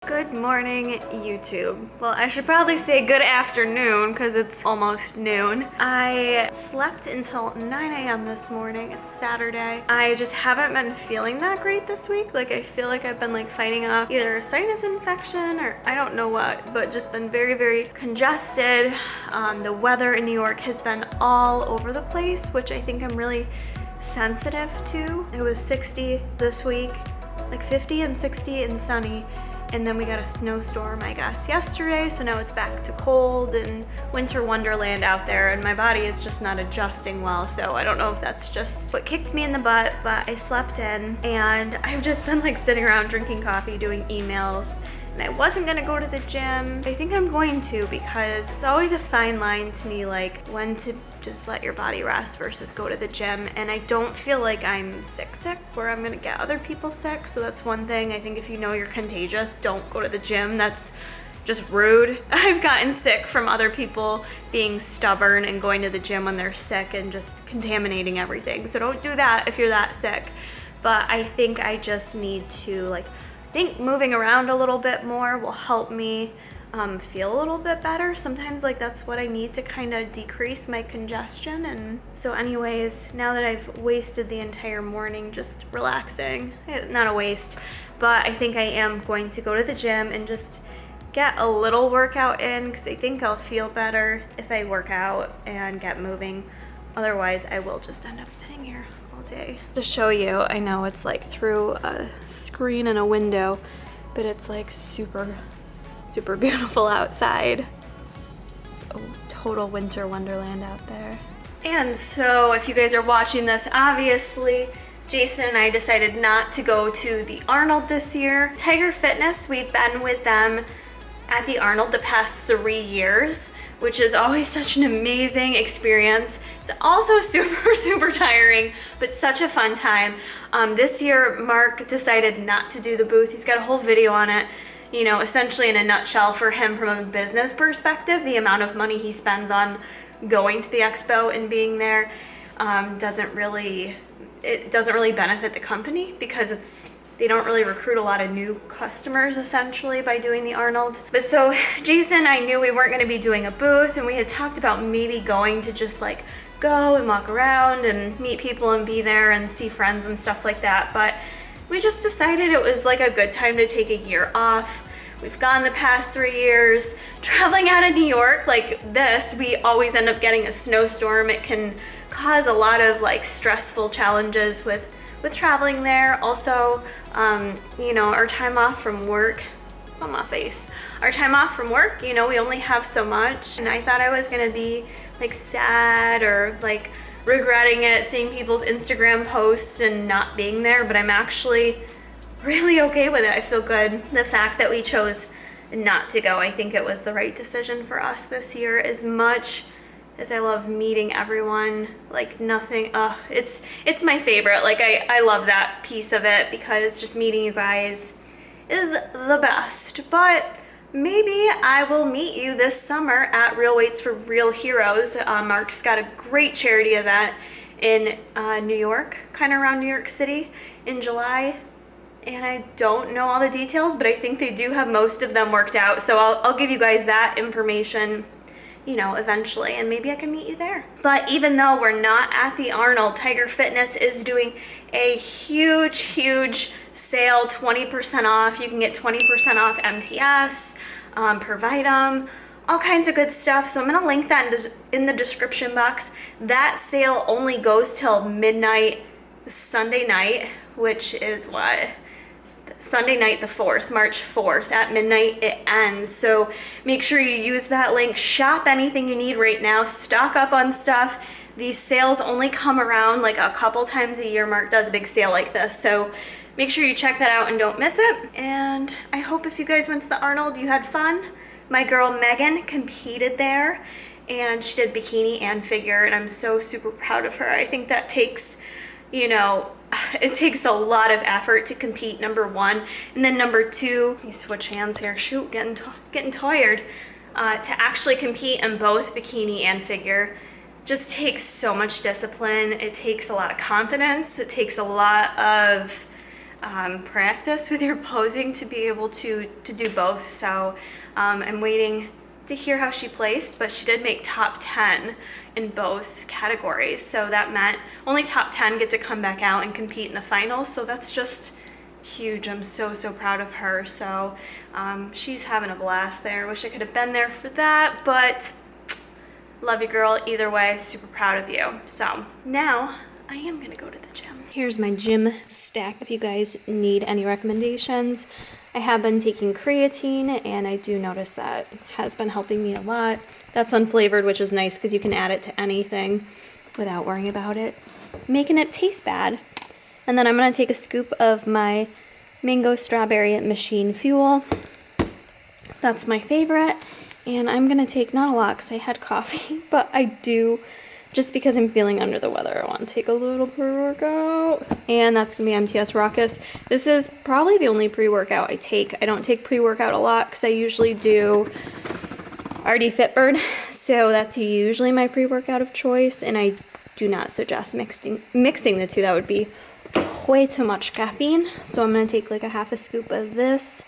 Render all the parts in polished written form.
Good morning, YouTube. Well, I should probably say good afternoon because it's almost noon. I slept until 9 a.m. this morning. It's Saturday. I just haven't been feeling that great this week. Like, I feel like I've been fighting off either a sinus infection or I don't know what, but just been very, very congested. The weather in New York has been all over the place, which I think I'm really sensitive to. It was 60 this week, like 50 and 60 and sunny. And then we got a snowstorm, I guess, yesterday, so now it's back to cold and winter wonderland out there, and my body is just not adjusting well, so I don't know if that's just what kicked me in the butt, but I slept in, and I've just been sitting around drinking coffee, doing emails, and I wasn't gonna go to the gym. I think I'm going to because it's always a fine line to me, when to just let your body rest versus go to the gym. And I don't feel like I'm sick where I'm gonna get other people sick. So that's one thing. I think if you know you're contagious, don't go to the gym. That's just rude. I've gotten sick from other people being stubborn and going to the gym when they're sick and just contaminating everything. So don't do that if you're that sick. But I think I just need to I think moving around a little bit more will help me feel a little bit better. Sometimes that's what I need to kind of decrease my congestion. And so anyways, now that I've wasted the entire morning just relaxing, not a waste, but I think I am going to go to the gym and just get a little workout in because I think I'll feel better if I work out and get moving. Otherwise, I will just end up sitting here all day. To show you, I know it's through a screen and a window, but it's super beautiful outside. It's a total winter wonderland out there. And so if you guys are watching this, obviously Jason and I decided not to go to the Arnold this year. Tiger Fitness, we've been with them at the Arnold the past 3 years, which is always such an amazing experience. It's also super tiring, but such a fun time. This year, Mark decided not to do the booth. He's got a whole video on it. Essentially in a nutshell for him from a business perspective, the amount of money he spends on going to the expo and being there doesn't really benefit the company because they don't really recruit a lot of new customers essentially by doing the Arnold. But so Jason, I knew we weren't going to be doing a booth, and we had talked about maybe going to just go and walk around and meet people and be there and see friends and stuff like that. But we just decided it was a good time to take a year off. We've gone the past 3 years. Traveling out of New York like this, we always end up getting a snowstorm. It can cause a lot of stressful challenges with traveling there. Also, our time off from work, it's on my face. Our time off from work, we only have so much. And I thought I was gonna be sad or regretting it, seeing people's Instagram posts and not being there, but I'm actually really okay with it. I feel good. The fact that we chose not to go, I think it was the right decision for us this year. As much as I love meeting everyone, nothing, it's my favorite. I love that piece of it because just meeting you guys is the best. But maybe I will meet you this summer at Real Weights for Real Heroes. Mark's got a great charity event in New York, kind of around New York City in July. And I don't know all the details, but I think they do have most of them worked out. So I'll give you guys that information, eventually, and maybe I can meet you there. But even though we're not at the Arnold, Tiger Fitness is doing a huge sale, 20% off. You can get 20% off MTS, per Vitam, all kinds of good stuff. So I'm gonna link that in the description box. That sale only goes till midnight Sunday night, which is Sunday night the 4th, March 4th at midnight it ends. So make sure you use that link. Shop anything you need right now. Stock up on stuff. These sales only come around a couple times a year. Mark does a big sale like this. So make sure you check that out and don't miss it. And I hope if you guys went to the Arnold, you had fun. My girl Megan competed there and she did bikini and figure, and I'm so super proud of her. I think that takes, it takes a lot of effort to compete, number one. And then number two, let me switch hands here. Shoot, getting tired. To actually compete in both bikini and figure just takes so much discipline. It takes a lot of confidence. It takes a lot of practice with your posing to be able to do both. So I'm waiting to hear how she placed, but she did make top 10 in both categories. So that meant only top 10 get to come back out and compete in the finals. So that's just huge. I'm so proud of her. So she's having a blast there. Wish I could have been there for that, but love you, girl. Either way, super proud of you. So now I am gonna go to the gym. Here's my gym stack if you guys need any recommendations. I have been taking creatine, and I do notice that has been helping me a lot. That's unflavored, which is nice because you can add it to anything without worrying about it making it taste bad. And then I'm gonna take a scoop of my mango strawberry machine fuel. That's my favorite. And I'm gonna take not a lot because I had coffee, but I do, just because I'm feeling under the weather, I want to take a little pre-workout. And that's gonna be MTS Raucous. This is probably the only pre-workout I take. I don't take pre-workout a lot because I usually do RD Fitburn, so that's usually my pre-workout of choice, and I do not suggest mixing the two. That would be way too much caffeine. So I'm gonna take like a half a scoop of this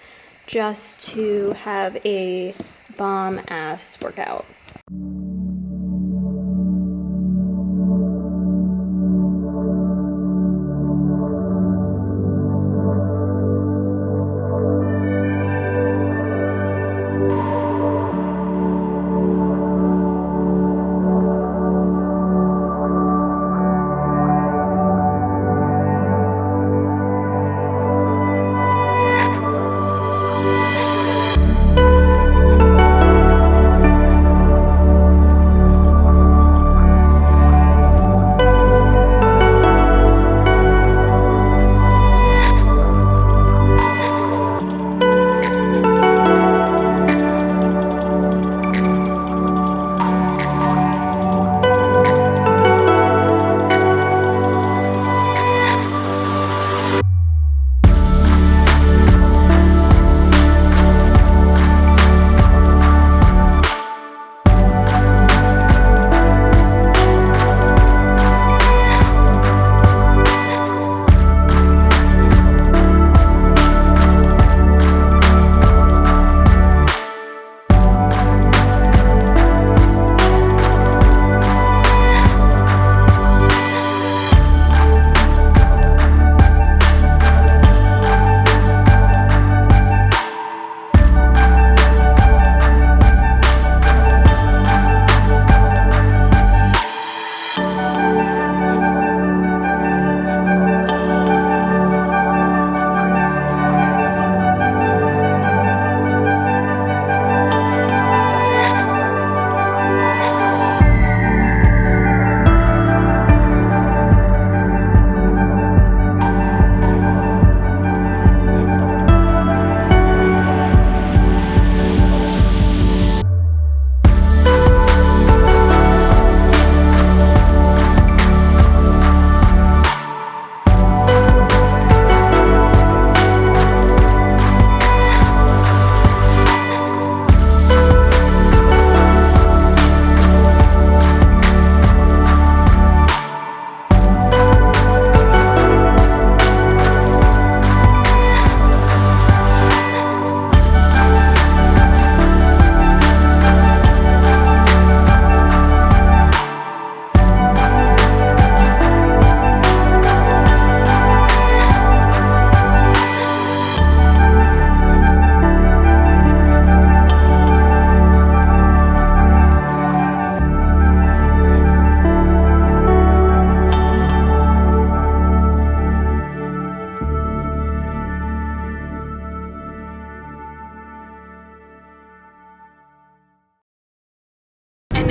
just to have a bomb-ass workout.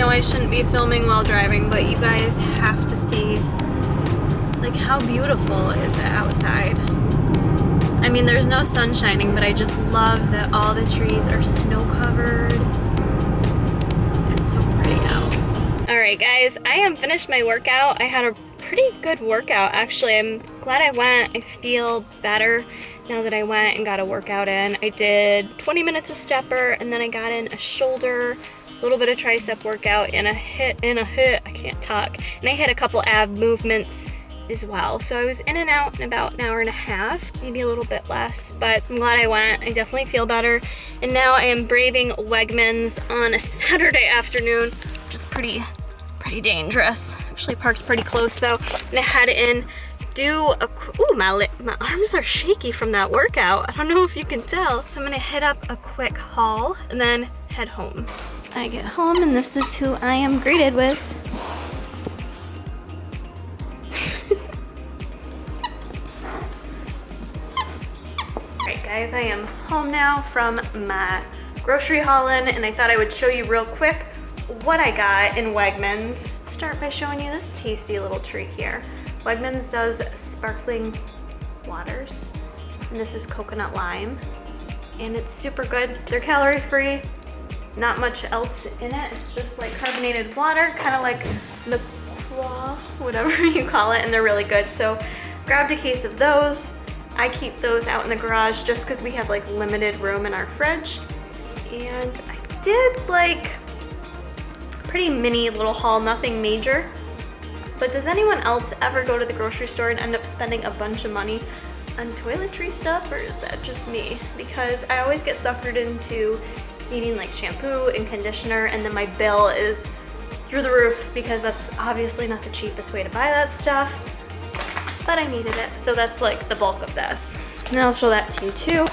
I shouldn't be filming while driving, but you guys have to see like how beautiful is it outside. I mean, there's no sun shining, but I just love that all the trees are snow covered. It's so pretty out. All right, guys, I am finished my workout. I had a pretty good workout, actually. I'm glad I went. I feel better now that I went and got a workout in. I did 20 minutes of stepper, and then I got in a shoulder, a little bit of tricep workout, and a hit, I can't talk. And I hit a couple ab movements as well. So I was in and out in about an hour and a half, maybe a little bit less, but I'm glad I went. I definitely feel better. And now I am braving Wegmans on a Saturday afternoon, which is pretty dangerous. Actually parked pretty close though. I'm gonna head in, do a, ooh, my arms are shaky from that workout. I don't know if you can tell. So I'm gonna hit up a quick haul and then head home. I get home and this is who I am greeted with. Alright guys, I am home now from my grocery hauling and I thought I would show you real quick what I got in Wegmans. Start by showing you this tasty little treat here. Wegmans does sparkling waters and this is coconut lime and it's super good. They're calorie free, not much else in it. It's just like carbonated water, kind of like LaCroix, whatever you call it, and they're really good. So grabbed a case of those. I keep those out in the garage just because we have like limited room in our fridge. And I did like pretty mini little haul, nothing major. But does anyone else ever go to the grocery store and end up spending a bunch of money on toiletry stuff, or is that just me? Because I always get suckered into needing like shampoo and conditioner, and then my bill is through the roof because that's obviously not the cheapest way to buy that stuff, but I needed it. So that's like the bulk of this. And I'll show that to you too.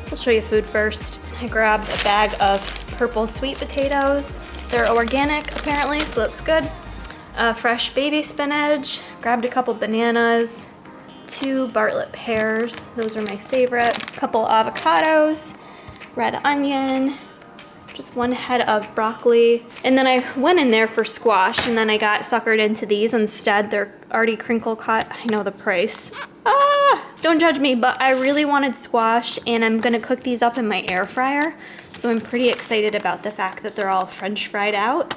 I'll show you food first. I grabbed a bag of purple sweet potatoes. They're organic apparently, so that's good. Fresh baby spinach, grabbed a couple bananas, 2 Bartlett pears, those are my favorite, a couple avocados, red onion, just 1 head of broccoli. And then I went in there for squash and then I got suckered into these instead. They're already crinkle cut. I know the price. Don't judge me, but I really wanted squash and I'm gonna cook these up in my air fryer. So I'm pretty excited about the fact that they're all French fried out.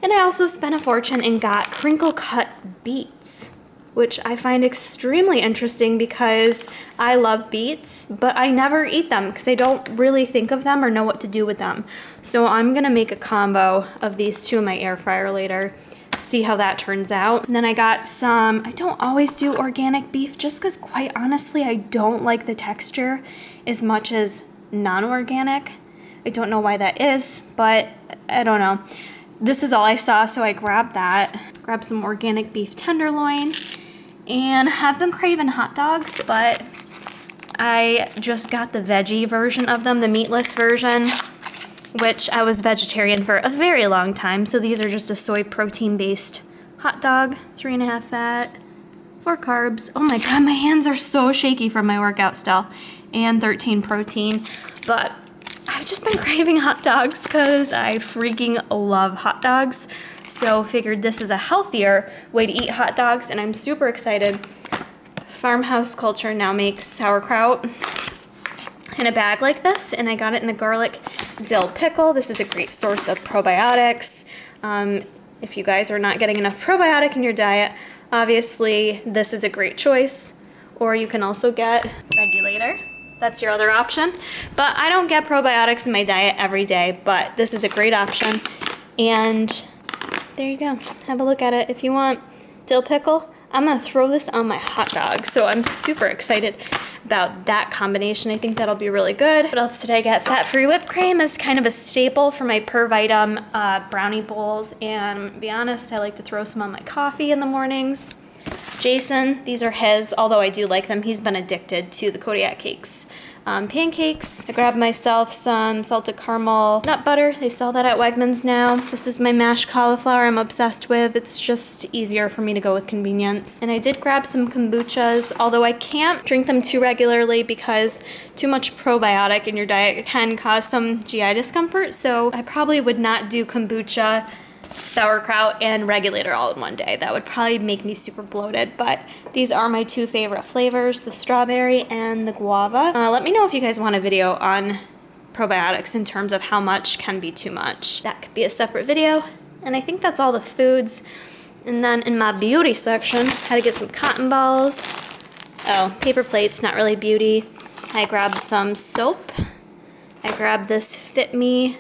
And I also spent a fortune and got crinkle cut beets, which I find extremely interesting because I love beets, but I never eat them because I don't really think of them or know what to do with them. So I'm gonna make a combo of these two in my air fryer later, see how that turns out. And then I got some, I don't always do organic beef just because quite honestly, I don't like the texture as much as non-organic. I don't know why that is, but I don't know. This is all I saw, so I grabbed that. Grabbed some organic beef tenderloin. And have been craving hot dogs, but I just got the veggie version of them, the meatless version, which I was vegetarian for a very long time. So these are just a soy protein-based hot dog, 3.5 fat, 4 carbs. Oh my God, my hands are so shaky from my workout still, and 13 protein. But I've just been craving hot dogs because I freaking love hot dogs. So figured this is a healthier way to eat hot dogs, and I'm super excited. Farmhouse Culture now makes sauerkraut in a bag like this, and I got it in the garlic dill pickle. This is a great source of probiotics. If you guys are not getting enough probiotic in your diet, obviously this is a great choice. Or you can also get Regulator. That's your other option. But I don't get probiotics in my diet every day, but this is a great option. And there you go. Have a look at it if you want. Dill pickle. I'm gonna throw this on my hot dog. So I'm super excited about that combination. I think that'll be really good. What else did I get? Fat-free whipped cream is kind of a staple for my per item brownie bowls. And to be honest, I like to throw some on my coffee in the mornings. Jason, these are his, although I do like them. He's been addicted to the Kodiak cakes. Pancakes. I grabbed myself some salted caramel nut butter. They sell that at Wegmans now. This is my mashed cauliflower I'm obsessed with. It's just easier for me to go with convenience. And I did grab some kombuchas, although I can't drink them too regularly because too much probiotic in your diet can cause some GI discomfort. So I probably would not do kombucha, sauerkraut, and Regulator all in one day. That would probably make me super bloated, but these are my 2 favorite flavors, the strawberry and the guava. Let me know if you guys want a video on probiotics in terms of how much can be too much. That could be a separate video. And I think that's all the foods. And then in my beauty section, I had to get some cotton balls. Oh, paper plates, not really beauty. I grabbed some soap. I grabbed this Fit Me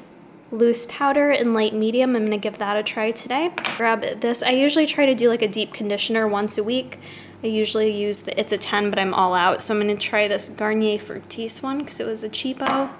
loose powder in light medium. I'm gonna give that a try today. Grab this. I usually try to do like a deep conditioner once a week. I usually use it's a 10, but I'm all out. So I'm gonna try this Garnier Fructis one because it was a cheapo.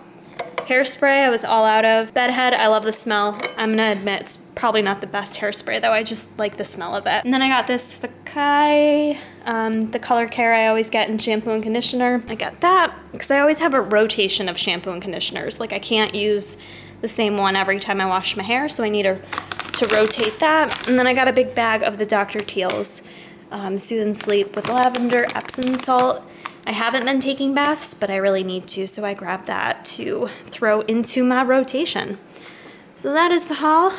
Hairspray, I was all out of. Bedhead, I love the smell. I'm gonna admit it's probably not the best hairspray though. I just like the smell of it. And then I got this Fitburn, the color care I always get in shampoo and conditioner. I got that because I always have a rotation of shampoo and conditioners. Like I can't use the same one every time I wash my hair, so I need to rotate that. And then I got a big bag of the Dr. Teal's Soothe and Sleep with lavender, Epsom salt. I haven't been taking baths, but I really need to, so I grabbed that to throw into my rotation. So that is the haul.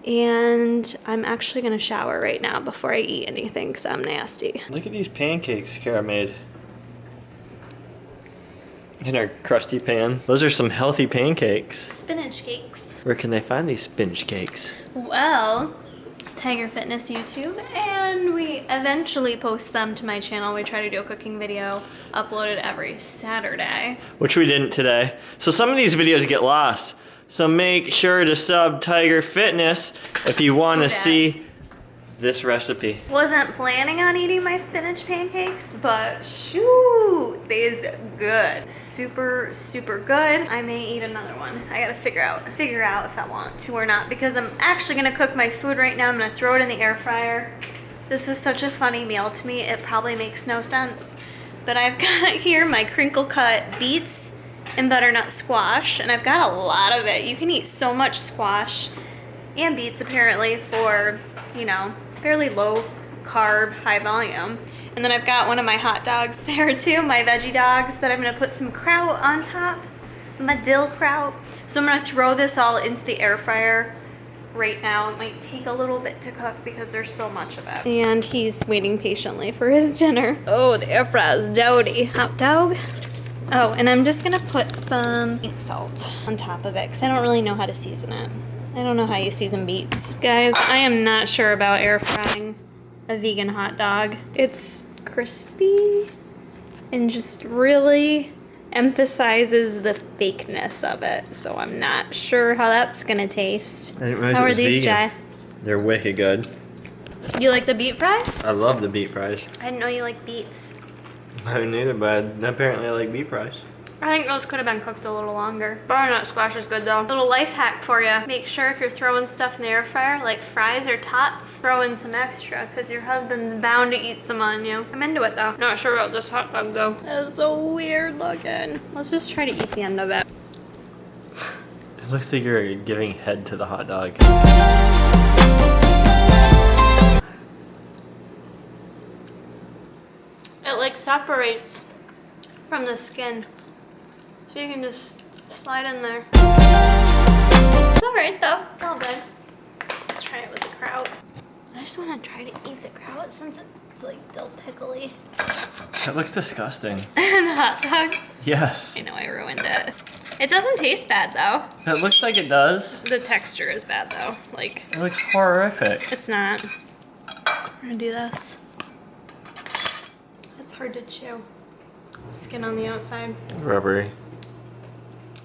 And I'm actually gonna shower right now before I eat anything because I'm nasty. Look at these pancakes Kara made in our crusty pan. Those are some healthy pancakes. Spinach cakes. Where can they find these spinach cakes? Well, Tiger Fitness YouTube, and we eventually post them to my channel. We try to do a cooking video uploaded every Saturday. Which we didn't today. So some of these videos get lost. So make sure to sub Tiger Fitness if you want to see this recipe. Wasn't planning on eating my spinach pancakes, but shoot, they's good. Super, super good. I may eat another one. I gotta figure out if I want to or not, because I'm actually gonna cook my food right now. I'm gonna throw it in the air fryer. This is such a funny meal to me. It probably makes no sense, but I've got here my crinkle cut beets and butternut squash, and I've got a lot of it. You can eat so much squash and beets apparently for, you know, fairly low carb, high volume. And then I've got one of my hot dogs there too, my veggie dogs, that I'm gonna put some kraut on top, my dill kraut. So I'm gonna throw this all into the air fryer right now. It might take a little bit to cook because there's so much of it. And he's waiting patiently for his dinner. Oh, the air fryer's dirty. Hot dog. Oh, and I'm just gonna put some pink salt on top of it because I don't really know how to season it. I don't know how you season beets. Guys, I am not sure about air frying a vegan hot dog. It's crispy and just really emphasizes the fakeness of it. So I'm not sure how that's gonna taste. How are these, Jai? They're wicked good. You like the beet fries? I love the beet fries. I didn't know you like beets. I didn't either, but apparently I like beet fries. I think those could have been cooked a little longer. Butternut squash is good though. Little life hack for you. Make sure if you're throwing stuff in the air fryer, like fries or tots, throw in some extra because your husband's bound to eat some on you. I'm into it though. Not sure about this hot dog though. That's so weird looking. Let's just try to eat the end of it. It looks like you're giving head to the hot dog. It like separates from the skin. So you can just slide in there. It's alright though, it's all good. Let's try it with the kraut. I just want to try to eat the kraut since it's like dill pickly. That looks disgusting. The hot dog? Yes. I know I ruined it. It doesn't taste bad though. It looks like it does. The texture is bad though. Like, it looks horrific. it's not. I'm gonna do this. It's hard to chew. Skin on the outside. Rubbery.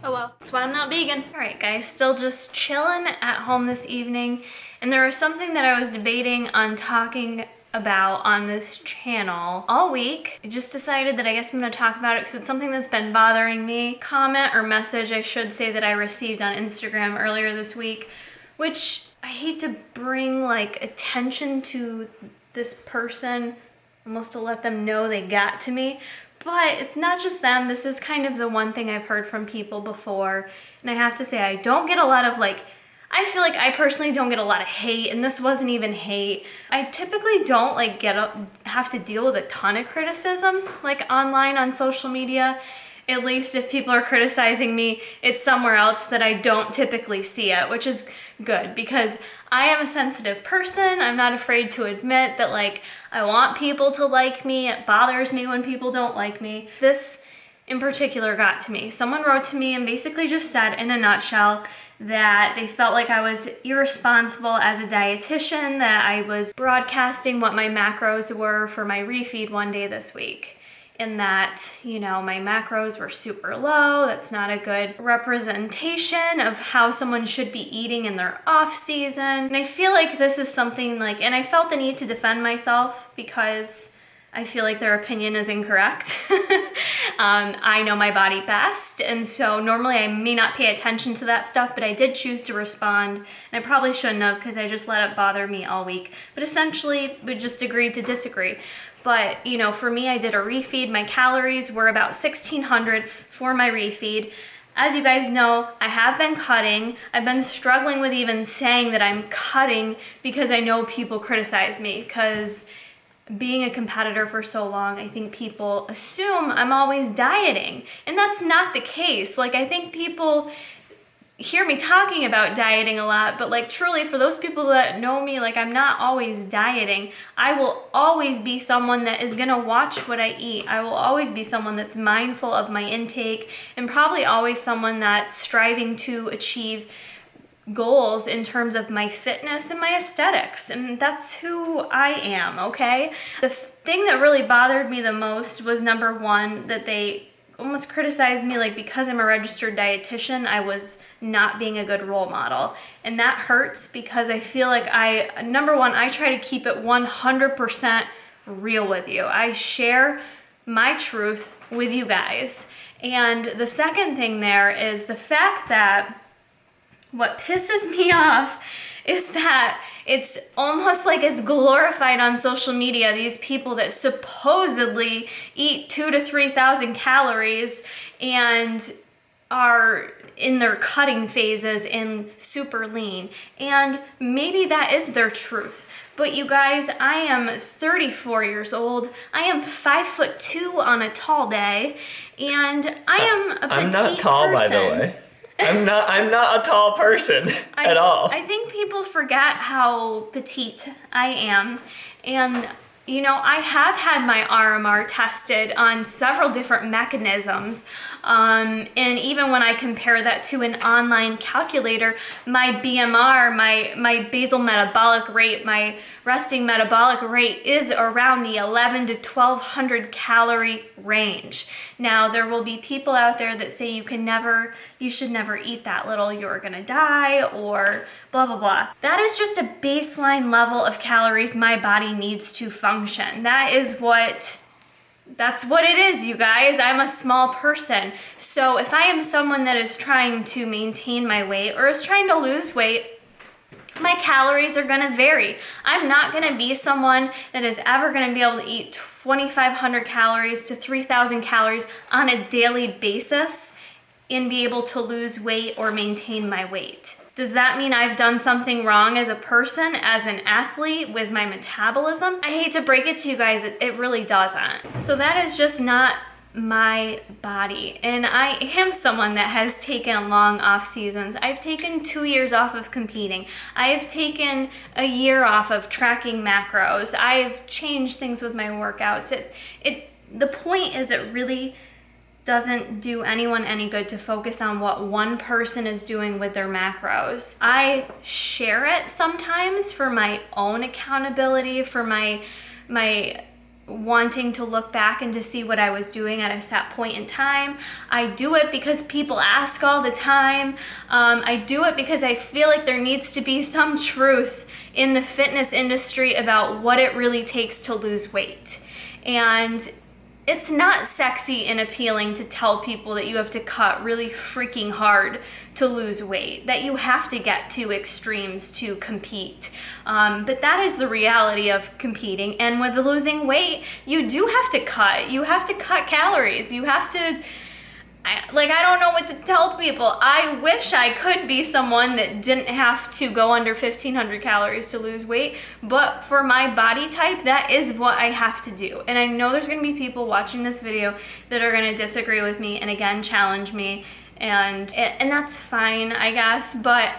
Oh well, that's why I'm not vegan. All right guys, still just chilling at home this evening. And there was something that I was debating on talking about on this channel all week. I just decided that I guess I'm gonna talk about it because it's something that's been bothering me. Comment or message, I should say, that I received on Instagram earlier this week, which I hate to bring like attention to this person, almost to let them know they got to me. But it's not just them. This is kind of the one thing I've heard from people before. And I have to say, I don't get a lot of like, I feel like I personally don't get a lot of hate, and this wasn't even hate. I typically don't like have to deal with a ton of criticism like online on social media. At least if people are criticizing me, it's somewhere else that I don't typically see it, which is good because I am a sensitive person. I'm not afraid to admit that like I want people to like me. It bothers me when people don't like me. This in particular got to me. Someone wrote to me and basically just said in a nutshell that they felt like I was irresponsible as a dietitian, that I was broadcasting what my macros were for my refeed one day this week. and that, you know, my macros were super low. That's not a good representation of how someone should be eating in their off season. And I feel like this is something like, and I felt the need to defend myself because I feel like their opinion is incorrect. I know my body best, and so normally I may not pay attention to that stuff, but I did choose to respond, and I probably shouldn't have because I just let it bother me all week. But essentially, we just agreed to disagree. But, you know, for me, I did a refeed. My calories were about 1,600 for my refeed. As you guys know, I have been cutting. I've been struggling with even saying that I'm cutting because I know people criticize me, because being a competitor for so long, I think people assume I'm always dieting, and that's not the case. Like, I think people hear me talking about dieting a lot, but like truly for those people that know me, like I'm not always dieting. I will always be someone that is gonna watch what I eat. I will always be someone that's mindful of my intake, and probably always someone that's striving to achieve goals in terms of my fitness and my aesthetics, and that's who I am, okay? The thing that really bothered me the most was, number one, that they almost criticized me, like because I'm a registered dietitian, I was not being a good role model. And that hurts because I feel like number one, I try to keep it 100% real with you. I share my truth with you guys. And the second thing there is the fact that what pisses me off is that it's almost like it's glorified on social media, these people that supposedly eat 2,000 to 3,000 calories and are in their cutting phases and super lean. And maybe that is their truth. But you guys, I am 34 years old. I am 5'2" on a tall day, and I am a petite I'm not tall, person. by the way. I'm not a tall person at all. I think people forget how petite I am. And, you know, I have had my RMR tested on several different mechanisms. And even when I compare that to an online calculator, my BMR, my basal metabolic rate, my resting metabolic rate is around the 1,100 to 1,200 calorie range. Now, there will be people out there that say you should never eat that little, you're gonna die, or blah, blah, blah. That is just a baseline level of calories my body needs to function. That's what it is, you guys. I'm a small person. So if I am someone that is trying to maintain my weight or is trying to lose weight, my calories are gonna vary. I'm not gonna be someone that is ever gonna be able to eat 2,500 calories to 3,000 calories on a daily basis and be able to lose weight or maintain my weight. Does that mean I've done something wrong as a person, as an athlete, with my metabolism? I hate to break it to you guys, it really doesn't. So that is just not my body. And I am someone that has taken long off seasons. I've taken 2 years off of competing. I've taken a year off of tracking macros. I've changed things with my workouts. The point is, it really doesn't do anyone any good to focus on what one person is doing with their macros. I share it sometimes for my own accountability, for my wanting to look back and to see what I was doing at a set point in time. I do it because people ask all the time. I do it because I feel like there needs to be some truth in the fitness industry about what it really takes to lose weight. And it's not sexy and appealing to tell people that you have to cut really freaking hard to lose weight, that you have to get to extremes to compete. But that is the reality of competing. And with losing weight, you do have to cut. You have to cut calories. You have to, I don't know what to tell people. I wish I could be someone that didn't have to go under 1,500 calories to lose weight, but for my body type, that is what I have to do. And I know there's gonna be people watching this video that are gonna disagree with me and again challenge me, and that's fine, I guess. But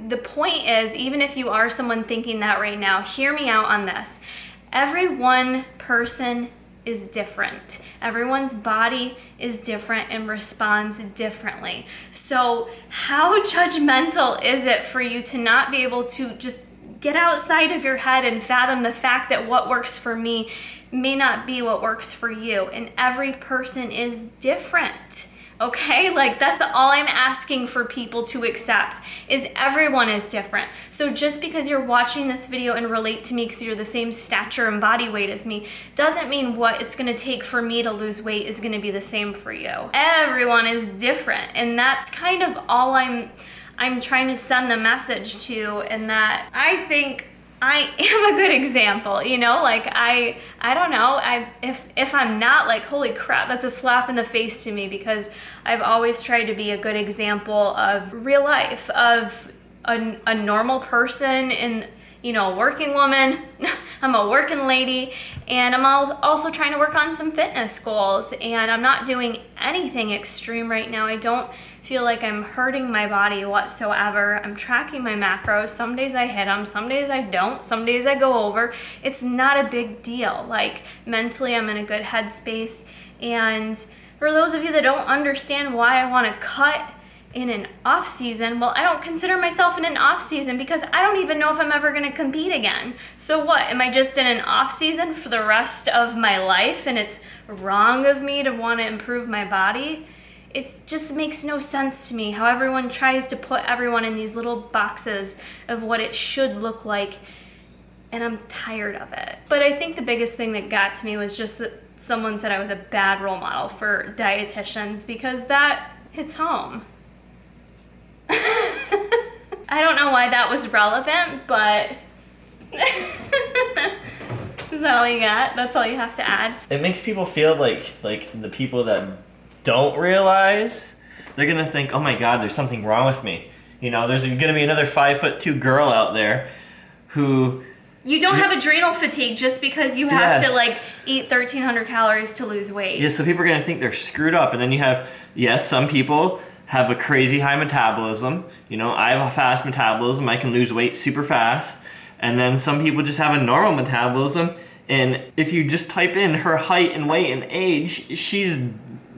the point is, even if you are someone thinking that right now, hear me out on this. Every one person is different. Everyone's body is different and responds differently. So how judgmental is it for you to not be able to just get outside of your head and fathom the fact that what works for me may not be what works for you. And every person is different. Okay, like that's all I'm asking for people to accept, is everyone is different. So just because you're watching this video and relate to me because you're the same stature and body weight as me, doesn't mean what it's gonna take for me to lose weight is gonna be the same for you. Everyone is different, and that's kind of all I'm trying to send the message to, and that I think I am a good example, you know, like I don't know, if I'm not, like, holy crap, that's a slap in the face to me, because I've always tried to be a good example of real life, of a normal person, and, you know, a working woman. I'm a working lady, and I'm also trying to work on some fitness goals, and I'm not doing anything extreme right now. I don't feel like I'm hurting my body whatsoever. I'm tracking my macros. Some days I hit them, some days I don't, some days I go over. It's not a big deal. Like, mentally, I'm in a good headspace. And for those of you that don't understand why I want to cut in an off season, well, I don't consider myself in an off season because I don't even know if I'm ever going to compete again. So what? Am I just in an off season for the rest of my life, and it's wrong of me to want to improve my body? It just makes no sense to me how everyone tries to put everyone in these little boxes of what it should look like, and I'm tired of it. But I think the biggest thing that got to me was just that someone said I was a bad role model for dietitians, because that hits home. I don't know why that was relevant, but is that all you got? That's all you have to add? It makes people feel like the people that don't realize, they're gonna think, oh my god, there's something wrong with me. You know, there's gonna be another 5'2" girl out there who... You don't have adrenal fatigue just because you have to, like, eat 1,300 calories to lose weight. Yeah, so people are gonna think they're screwed up, and then you have, yes, some people have a crazy high metabolism. You know, I have a fast metabolism, I can lose weight super fast. And then some people just have a normal metabolism, and if you just type in her height and weight and age, she's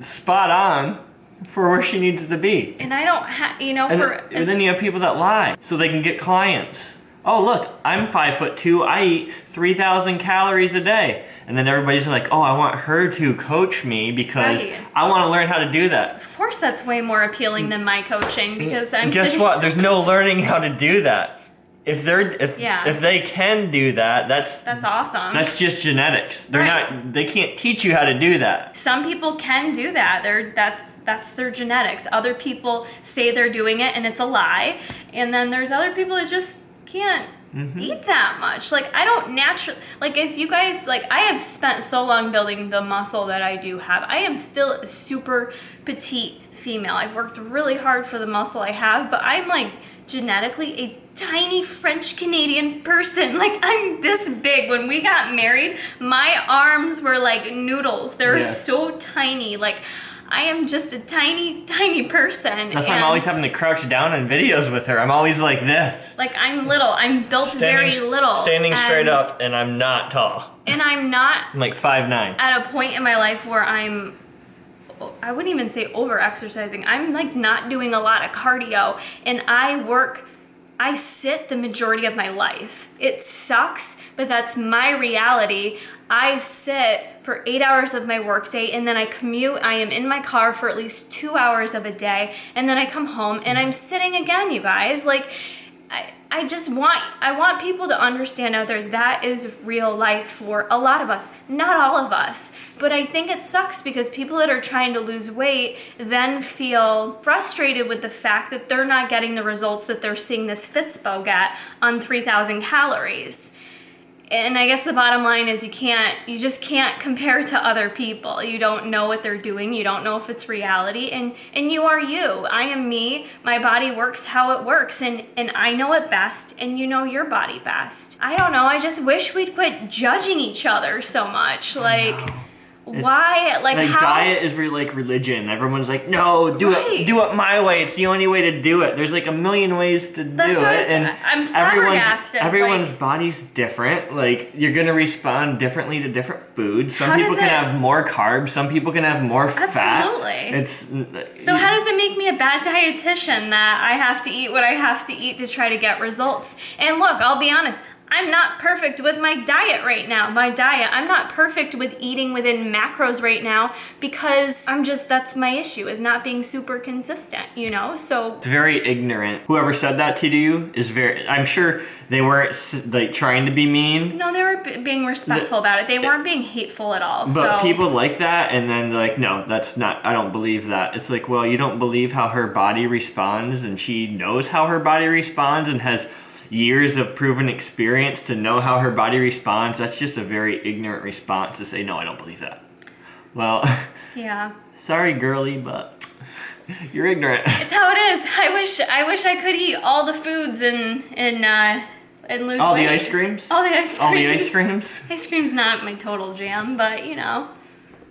spot on for where she needs to be. And I don't have, you know, and then you have people that lie so they can get clients. Oh, look, I'm 5'2", I eat 3,000 calories a day. And then everybody's like, oh, I want her to coach me because I want to learn how to do that. Of course that's way more appealing than my coaching, because I'm Guess what? There's no learning how to do that. If they can do that, that's awesome. That's just genetics. They can't teach you how to do that. Some people can do that. That's their genetics. Other people say they're doing it and it's a lie. And then there's other people that just can't eat that much. Like, I don't naturally, like, if you guys, like, I have spent so long building the muscle that I do have. I am still a super petite female. I've worked really hard for the muscle I have, but I'm, like, genetically a tiny French Canadian person. Like, I'm this big. When we got married, my arms were like noodles. They're so tiny. Like, I am just a tiny, tiny person. That's why I'm always having to crouch down in videos with her. I'm always like this. Like, I'm little. I'm built very little. Standing straight up, and I'm not tall. And I'm not... I'm like 5'9". At a point in my life where I wouldn't even say over-exercising. I'm, like, not doing a lot of cardio. And I sit the majority of my life. It sucks, but that's my reality. I sit for 8 hours of my workday, and then I commute. I am in my car for at least 2 hours of a day, and then I come home and I'm sitting again, you guys. Like, I want people to understand out there that is real life for a lot of us, not all of us. But I think it sucks because people that are trying to lose weight then feel frustrated with the fact that they're not getting the results that they're seeing this Fitspo get on 3,000 calories. And I guess the bottom line is you just can't compare to other people. You don't know what they're doing. You don't know if it's reality. And you are you. I am me. My body works how it works. And I know it best. And you know your body best. I don't know. I just wish we'd quit judging each other so much. Like, Why? Like how? Diet is like religion. Everyone's like, no, do it my way. It's the only way to do it. There's like a million ways to do it, and I'm flabbergasted. Everyone's body's different. Like you're gonna respond differently to different foods. Some people can have more carbs. Some people can have more fat. Absolutely. So how does it make me a bad dietitian that I have to eat what I have to eat to try to get results? And look, I'll be honest. I'm not perfect with my diet right now. I'm not perfect with eating within macros right now because that's my issue, is not being super consistent, you know? So it's very ignorant. Whoever said that to you is I'm sure they weren't like trying to be mean. No, they were being respectful about it. They weren't being hateful at all. But people like that, and then they're like, no, that's not, I don't believe that. It's like, well, you don't believe how her body responds, and she knows how her body responds and has years of proven experience to know how her body responds. That's just a very ignorant response to say, no, I don't believe that. Well, yeah. Sorry, girly, but you're ignorant. It's how it is. I wish I could eat all the foods and lose all weight. The ice creams? All the ice creams. All the ice creams? Ice cream's not my total jam, but you know.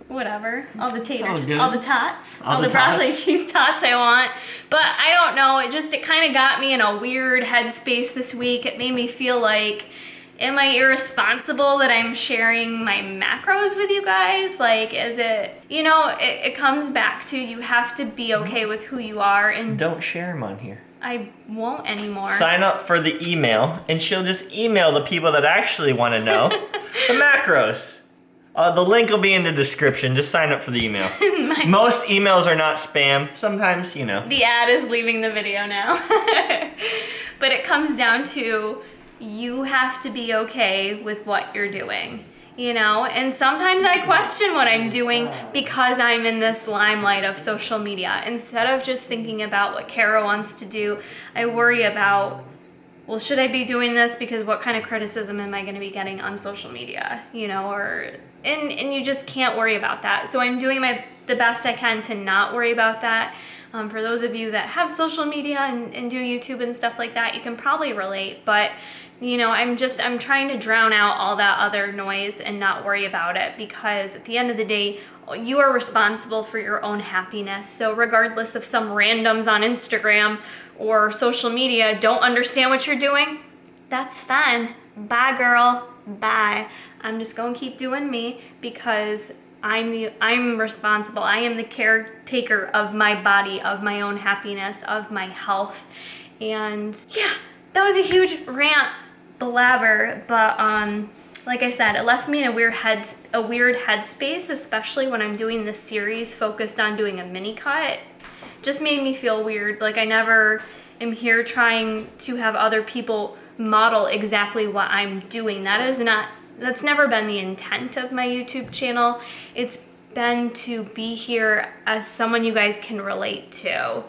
Whatever, all the all the tots, all the broccoli cheese tots I want. But I don't know, it kind of got me in a weird headspace this week. It made me feel like, am I irresponsible that I'm sharing my macros with you guys? Like, is it, you know, it comes back to you have to be okay with who you are. And don't share them on here. I won't anymore. Sign up for the email, and she'll just email the people that actually want to know the macros. The link will be in the description. Just sign up for the email. Most emails are not spam. Sometimes, you know. The ad is leaving the video now. But it comes down to you have to be okay with what you're doing, you know? And sometimes I question what I'm doing because I'm in this limelight of social media. Instead of just thinking about what Kara wants to do, I worry about, well, should I be doing this? Because what kind of criticism am I going to be getting on social media, you know, and you just can't worry about that. So I'm doing the best I can to not worry about that. For those of you that have social media and do YouTube and stuff like that, you can probably relate, but you know, I'm trying to drown out all that other noise and not worry about it, because at the end of the day, you are responsible for your own happiness. So regardless if some randoms on Instagram or social media don't understand what you're doing, that's fine. Bye, girl. Bye. I'm just going to keep doing me because I'm responsible. I am the caretaker of my body, of my own happiness, of my health. And yeah, that was a huge rant blabber, but like I said, it left me in a weird headspace, especially when I'm doing this series focused on doing a mini cut. Just made me feel weird. Like I never am here trying to have other people model exactly what I'm doing. That's never been the intent of my YouTube channel. It's been to be here as someone you guys can relate to,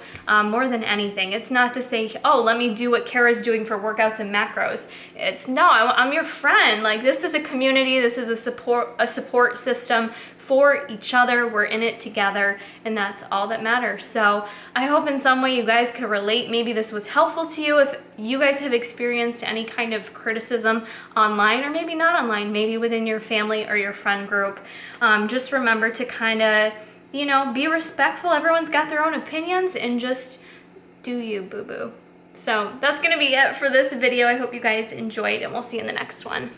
more than anything. It's not to say, oh, let me do what Kara's doing for workouts and macros. It's no, I'm your friend. Like, this is a community, this is a support system for each other. We're in it together, and that's all that matters. So I hope in some way you guys can relate. Maybe this was helpful to you. If you guys have experienced any kind of criticism online, or maybe not online, maybe within your family or your friend group, just remember to kind of, you know, be respectful. Everyone's got their own opinions, and just do you, boo-boo. So that's gonna be it for this video. I hope you guys enjoyed, and we'll see you in the next one.